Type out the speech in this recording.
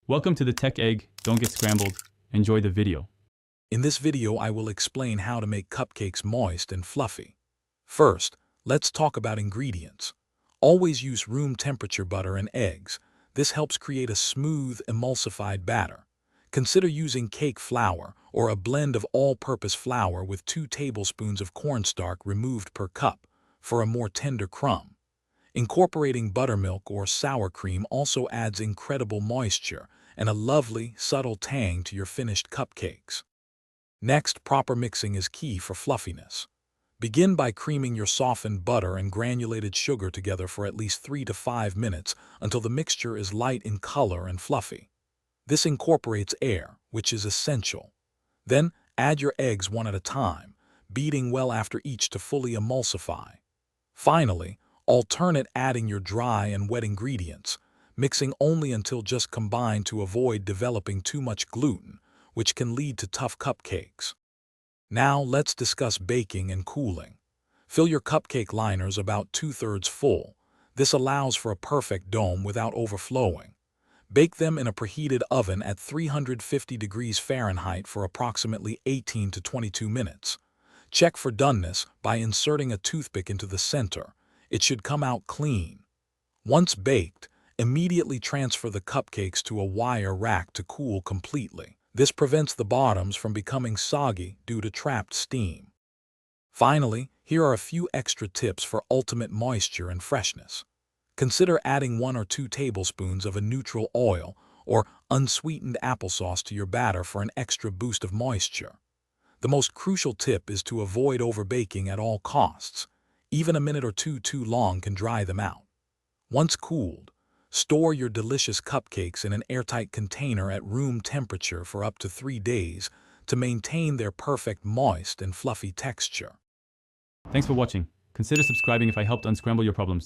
Welcome to the Tech Egg. Don't get scrambled. Enjoy the video. In this video, I will explain how to make cupcakes moist and fluffy. First, let's talk about ingredients. Always use room temperature butter and eggs. This helps create a smooth, emulsified batter. Consider using cake flour or a blend of all-purpose flour with 2 tablespoons of cornstarch removed per cup for a more tender crumb. Incorporating buttermilk or sour cream also adds incredible moisture and a lovely, subtle tang to your finished cupcakes. Next, proper mixing is key for fluffiness. Begin by creaming your softened butter and granulated sugar together for at least 3 to 5 minutes until the mixture is light in color and fluffy. This incorporates air, which is essential. Then, add your eggs one at a time, beating well after each to fully emulsify. Finally, alternate adding your dry and wet ingredients, mixing only until just combined to avoid developing too much gluten, which can lead to tough cupcakes. Now let's discuss baking and cooling. Fill your cupcake liners about 2/3 full. This allows for a perfect dome without overflowing. Bake them in a preheated oven at 350 degrees Fahrenheit for approximately 18 to 22 minutes. Check for doneness by inserting a toothpick into the center. It should come out clean. Once baked, immediately transfer the cupcakes to a wire rack to cool completely. This prevents the bottoms from becoming soggy due to trapped steam. Finally, here are a few extra tips for ultimate moisture and freshness. Consider adding 1 or 2 tablespoons of a neutral oil or unsweetened applesauce to your batter for an extra boost of moisture. The most crucial tip is to avoid overbaking at all costs. Even a minute or two too long can dry them out. Once cooled, store your delicious cupcakes in an airtight container at room temperature for up to 3 days to maintain their perfect moist and fluffy texture. Thanks for watching. Consider subscribing if I helped unscramble your problems.